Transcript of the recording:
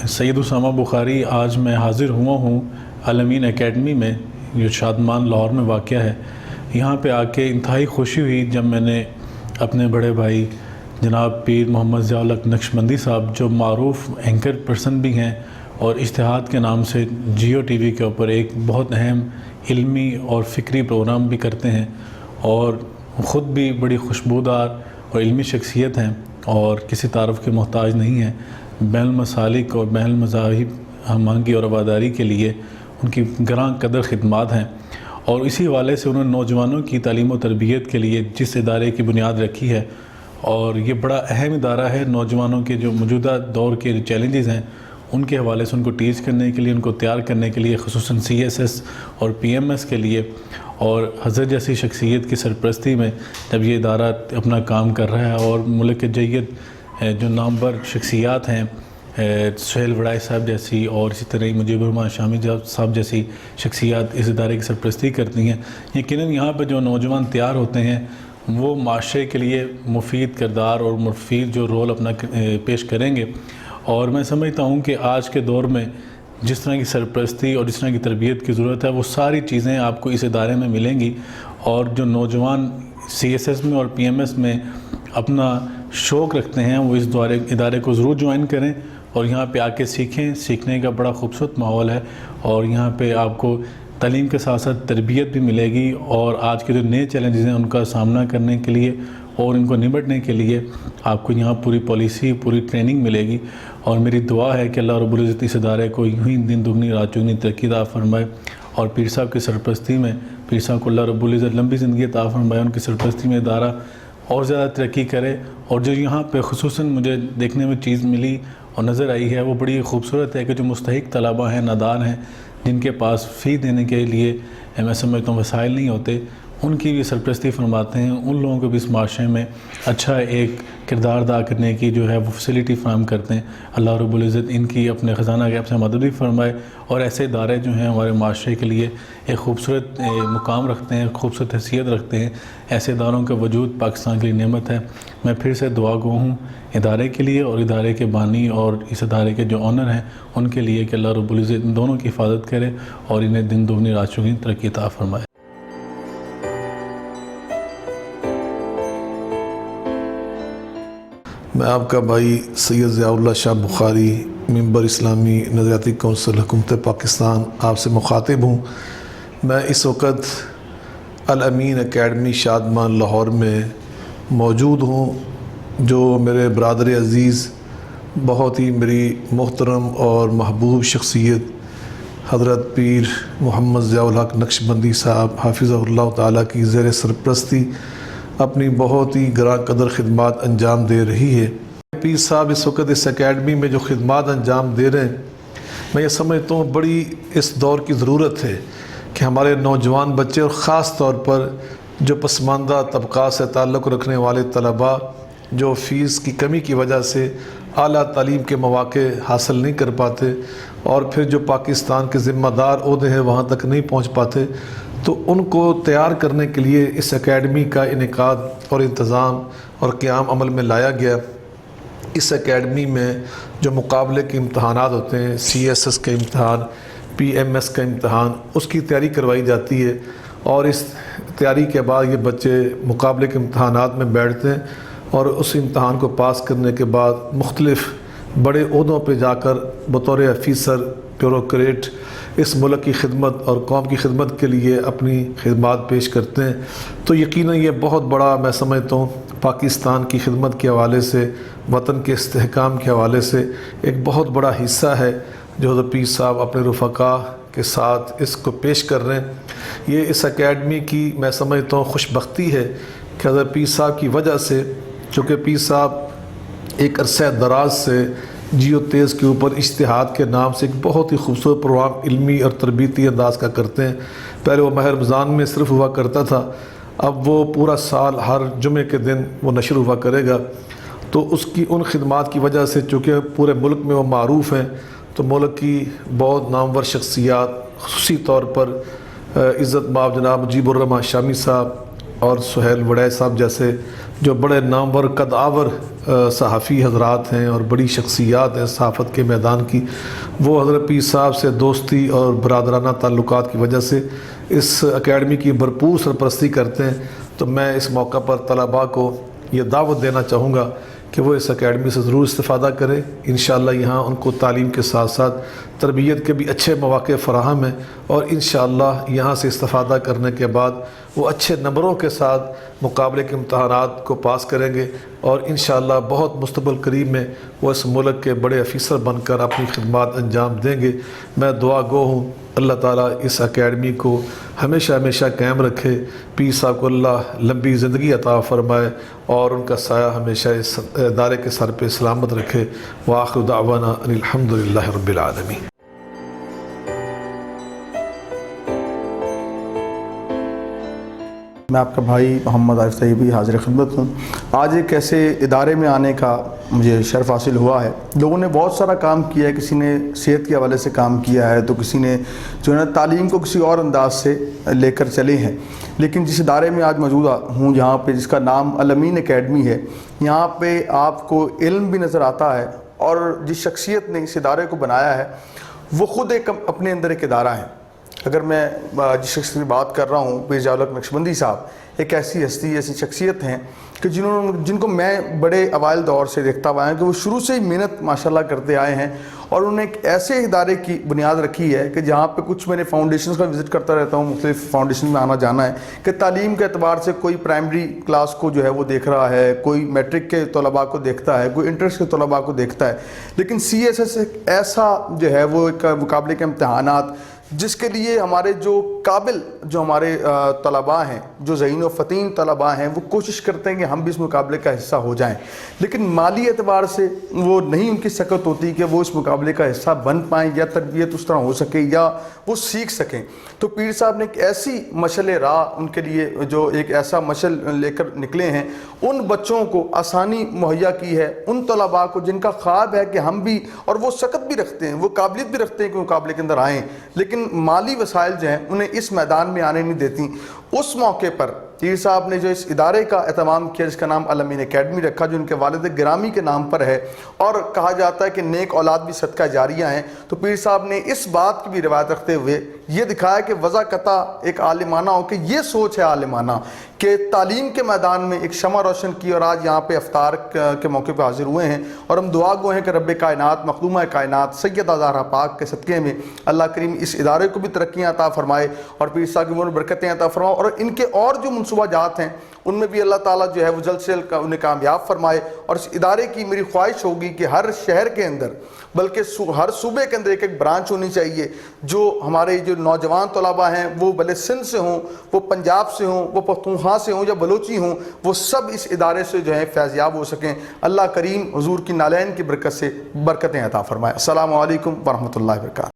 سید اسامہ بخاری آج میں حاضر ہوا ہوں الامین اکیڈمی میں جو شادمان لاہور میں واقع ہے۔ یہاں پہ آ کے انتہائی خوشی ہوئی جب میں نے اپنے بڑے بھائی جناب پیر محمد ضیاء الحق نقشبندی صاحب جو معروف اینکر پرسن بھی ہیں اور اشتہاد کے نام سے جیو ٹی وی کے اوپر ایک بہت اہم علمی اور فکری پروگرام بھی کرتے ہیں اور خود بھی بڑی خوشبودار اور علمی شخصیت ہیں اور کسی تعارف کے محتاج نہیں ہیں۔ بین المسالک اور بین المذاہب ہم آہنگی اور رواداری کے لیے ان کی گراں قدر خدمات ہیں اور اسی حوالے سے انہوں نے نوجوانوں کی تعلیم و تربیت کے لیے جس ادارے کی بنیاد رکھی ہے اور یہ بڑا اہم ادارہ ہے نوجوانوں کے جو موجودہ دور کے جو چیلنجز ہیں ان کے حوالے سے ان کو ٹیچ کرنے کے لیے، ان کو تیار کرنے کے لیے، خصوصاً CSS اور PMS کے لیے، اور حضرت جیسی شخصیت کی سرپرستی میں جب یہ ادارہ اپنا کام کر رہا ہے اور ملک کے جید جو نامور شخصیات ہیں سہیل وڑائے صاحب جیسی اور اسی طرح مجیب الرحمان شامی صاحب جیسی شخصیات اس ادارے کی سرپرستی کرتی ہیں، یقیناً یہاں پہ جو نوجوان تیار ہوتے ہیں وہ معاشرے کے لیے مفید کردار اور مفید جو رول اپنا پیش کریں گے۔ اور میں سمجھتا ہوں کہ آج کے دور میں جس طرح کی سرپرستی اور جس طرح کی تربیت کی ضرورت ہے وہ ساری چیزیں آپ کو اس ادارے میں ملیں گی، اور جو نوجوان CSS میں اور PMS میں اپنا شوق رکھتے ہیں وہ اس ادارے کو ضرور جوائن کریں اور یہاں پہ آ کے سیکھیں۔ سیکھنے کا بڑا خوبصورت ماحول ہے اور یہاں پہ آپ کو تعلیم کے ساتھ ساتھ تربیت بھی ملے گی اور آج کے جو نئے چیلنجز ہیں ان کا سامنا کرنے کے لیے اور ان کو نمٹنے کے لیے آپ کو یہاں پوری پالیسی، پوری ٹریننگ ملے گی۔ اور میری دعا ہے کہ اللہ رب العزت اس ادارے کو یوں ہی دن دگنی رات چگنی ترقی عطا فرمائے اور پیر صاحب کی سرپرستی میں پیر صاحب کو اللہ رب العزت لمبی زندگی عطا فرمائے، ان کی سرپرستی میں ادارہ اور زیادہ ترقی کرے۔ اور جو یہاں پہ خصوصاً مجھے دیکھنے میں چیز ملی اور نظر آئی ہے وہ بڑی خوبصورت ہے کہ جو مستحق طلباء ہیں، نادان ہیں، جن کے پاس فی دینے کے لیے میں سمجھتا ہوں وسائل نہیں ہوتے، ان کی بھی سرپرستی فرماتے ہیں، ان لوگوں کو بھی اس معاشرے میں اچھا ایک کردار ادا کرنے کی جو ہے وہ فیسلٹی فراہم کرتے ہیں۔ اللہ رب العزت ان کی اپنے خزانہ غیب سے مدد بھی فرمائے اور ایسے ادارے جو ہیں ہمارے معاشرے کے لیے ایک خوبصورت مقام رکھتے ہیں، خوبصورت حیثیت رکھتے ہیں۔ ایسے اداروں کا وجود پاکستان کے لیے نعمت ہے۔ میں پھر سے دعا گو ہوں ادارے کے لیے اور ادارے کے بانی اور اس ادارے کے جو آنر ہیں ان کے لیے کہ اللہ رب العزت ان دونوں کی حفاظت کرے اور انہیں دن دگنی رات چگنی ترقی عطا فرمائے۔ میں آپ کا بھائی سید ضیاء اللہ شاہ بخاری، ممبر اسلامی نظریاتی کونسل حکومت پاکستان آپ سے مخاطب ہوں۔ میں اس وقت الامین اکیڈمی شادمان لاہور میں موجود ہوں، جو میرے برادر عزیز بہت ہی میری محترم اور محبوب شخصیت حضرت پیر محمد ضیاء الحق نقشبندی صاحب حافظہ اللہ تعالیٰ کی زیر سرپرستی اپنی بہت ہی گراں قدر خدمات انجام دے رہی ہے۔ پیر صاحب اس وقت اس اکیڈمی میں جو خدمات انجام دے رہے ہیں، میں یہ سمجھتا ہوں بڑی اس دور کی ضرورت ہے کہ ہمارے نوجوان بچے اور خاص طور پر جو پسماندہ طبقات سے تعلق رکھنے والے طلباء جو فیس کی کمی کی وجہ سے اعلیٰ تعلیم کے مواقع حاصل نہیں کر پاتے اور پھر جو پاکستان کے ذمہ دار عہدے ہیں وہاں تک نہیں پہنچ پاتے، تو ان کو تیار کرنے کے لیے اس اکیڈمی کا انعقاد اور انتظام اور قیام عمل میں لایا گیا۔ اس اکیڈمی میں جو مقابلے کے امتحانات ہوتے ہیں، CSS کا امتحان، PMS کا امتحان، اس کی تیاری کروائی جاتی ہے اور اس تیاری کے بعد یہ بچے مقابلے کے امتحانات میں بیٹھتے ہیں اور اس امتحان کو پاس کرنے کے بعد مختلف بڑے عہدوں پہ جا کر بطور افیسر، بیوروکریٹ اس ملک کی خدمت اور قوم کی خدمت کے لیے اپنی خدمات پیش کرتے ہیں۔ تو یقیناً یہ بہت بڑا میں سمجھتا ہوں پاکستان کی خدمت کے حوالے سے، وطن کے استحکام کے حوالے سے ایک بہت بڑا حصہ ہے جو حضرت پیر صاحب اپنے رفقاء کے ساتھ اس کو پیش کر رہے ہیں۔ یہ اس اکیڈمی کی میں سمجھتا ہوں خوش بختی ہے کہ حضرت پیر صاحب کی وجہ سے، چونکہ پیر صاحب ایک عرصہ دراز سے جیو تیز کے اوپر اشتہاد کے نام سے ایک بہت ہی خوبصورت پروگرام علمی اور تربیتی انداز کا کرتے ہیں۔ پہلے وہ ماہ رمضان میں صرف ہوا کرتا تھا، اب وہ پورا سال ہر جمعے کے دن وہ نشر ہوا کرے گا۔ تو اس کی ان خدمات کی وجہ سے چونکہ پورے ملک میں وہ معروف ہیں، تو ملک کی بہت نامور شخصیات خصوصی طور پر عزت مآب جناب مجیب الرحمان شامی صاحب اور سہیل وڑائے صاحب جیسے جو بڑے نامور قدآور صحافی حضرات ہیں اور بڑی شخصیات ہیں صحافت کے میدان کی، وہ حضرت پیر صاحب سے دوستی اور برادرانہ تعلقات کی وجہ سے اس اکیڈمی کی بھرپور سرپرستی کرتے ہیں۔ تو میں اس موقع پر طلباء کو یہ دعوت دینا چاہوں گا کہ وہ اس اکیڈمی سے ضرور استفادہ کریں۔ انشاءاللہ یہاں ان کو تعلیم کے ساتھ ساتھ تربیت کے بھی اچھے مواقع فراہم ہیں، اور انشاءاللہ یہاں سے استفادہ کرنے کے بعد وہ اچھے نمبروں کے ساتھ مقابلے کے امتحانات کو پاس کریں گے، اور انشاءاللہ بہت مستقبل قریب میں وہ اس ملک کے بڑے افیسر بن کر اپنی خدمات انجام دیں گے۔ میں دعا گو ہوں اللہ تعالیٰ اس اکیڈمی کو ہمیشہ ہمیشہ قائم رکھے، پیر صاحب کو اللہ لمبی زندگی عطا فرمائے اور ان کا سایہ ہمیشہ اس ادارے کے سر پہ سلامت رکھے۔ وآخر دعوانا ان الحمدللہ رب العالمین۔ میں آپ کا بھائی محمد عارف طیبی حاضر خدمت ہوں۔ آج ایک ایسے ادارے میں آنے کا مجھے شرف حاصل ہوا ہے۔ لوگوں نے بہت سارا کام کیا ہے، کسی نے صحت کے حوالے سے کام کیا ہے، تو کسی نے جو ہے نا تعلیم کو کسی اور انداز سے لے کر چلے ہیں، لیکن جس ادارے میں آج موجود ہوں جہاں پہ جس کا نام الامین اکیڈمی ہے، یہاں پہ آپ کو علم بھی نظر آتا ہے، اور جس شخصیت نے اس ادارے کو بنایا ہے وہ خود ایک اپنے اندر ایک ادارہ ہے۔ اگر میں جس شخص کی بات کر رہا ہوں پیر ضیاء الحق نقشبندی صاحب، ایک ایسی ہستی ایسی شخصیت ہیں کہ جن کو میں بڑے اوائل دور سے دیکھتا ہوا ہوں کہ وہ شروع سے ہی محنت ماشاءاللہ کرتے آئے ہیں، اور انہوں نے ایک ایسے ادارے کی بنیاد رکھی ہے کہ جہاں پہ کچھ میرے فاؤنڈیشنز کا وزٹ کرتا رہتا ہوں، مختلف فاؤنڈیشن میں آنا جانا ہے، کہ تعلیم کے اعتبار سے کوئی پرائمری کلاس کو جو ہے وہ دیکھ رہا ہے، کوئی میٹرک کے طلباء کو دیکھتا ہے، کوئی انٹرس کے طلباء کو دیکھتا ہے، لیکن سی ایس ایس ایک ایسا جو ہے وہ ایک مقابلے کے امتحانات جس کے لیے ہمارے جو قابل جو ہمارے طلباء ہیں، جو ذہین و فطین طلباء ہیں، وہ کوشش کرتے ہیں کہ ہم بھی اس مقابلے کا حصہ ہو جائیں، لیکن مالی اعتبار سے وہ نہیں ان کی سکت ہوتی کہ وہ اس مقابلے کا حصہ بن پائیں، یا تربیت اس طرح ہو سکے یا وہ سیکھ سکیں۔ تو پیر صاحب نے ایک ایسی مشعل راہ ان کے لیے، جو ایک ایسا مشعل لے کر نکلے ہیں، ان بچوں کو آسانی مہیا کی ہے، ان طلباء کو جن کا خواب ہے کہ ہم بھی، اور وہ سکت بھی رکھتے ہیں، وہ قابلیت بھی رکھتے ہیں کہ مقابلے کے اندر آئیں، لیکن مالی وسائل جو ہیں انہیں اس میدان میں آنے نہیں دیتی۔ اس موقع پر پیر صاحب نے جو اس ادارے کا اہتمام کیا، جس کا نام الامین اکیڈمی رکھا، جو ان کے والد گرامی کے نام پر ہے، اور کہا جاتا ہے کہ نیک اولاد بھی صدقہ جاریہ ہیں، تو پیر صاحب نے اس بات کی بھی روایت رکھتے ہوئے یہ دکھایا کہ وضع قطع ایک عالمانہ ہو، کہ یہ سوچ ہے عالمانہ کہ تعلیم کے میدان میں ایک شمع روشن کی، اور آج یہاں پہ افطار کے موقع پہ حاضر ہوئے ہیں، اور ہم دعا گو ہیں کہ رب کائنات مخدومہ کائنات سیدہ زہرا پاک کے صدقے میں اللہ کریم اس ادارے کو بھی ترقیاں عطا فرمائے، اور پیر صاحب کی برکتیں عطا فرمائے، اور ان کے اور جو منصوبہ جات ہیں ان میں بھی اللہ تعالیٰ جو ہے وہ جلد سے جلد انہیں کامیاب فرمائے۔ اور اس ادارے کی میری خواہش ہوگی کہ ہر شہر کے اندر، بلکہ ہر صوبے کے اندر ایک برانچ ہونی چاہیے، جو ہمارے جو نوجوان طلباء ہیں، وہ بھلے سندھ سے ہوں، وہ پنجاب سے ہوں، وہ پختونخوا سے ہوں یا بلوچی ہوں، وہ سب اس ادارے سے جو ہے فیضیاب ہو سکیں۔ اللہ کریم حضور کی نالین کی برکت سے برکتیں عطا فرمائے۔ السلام علیکم ورحمۃ اللہ وبرکاتہ۔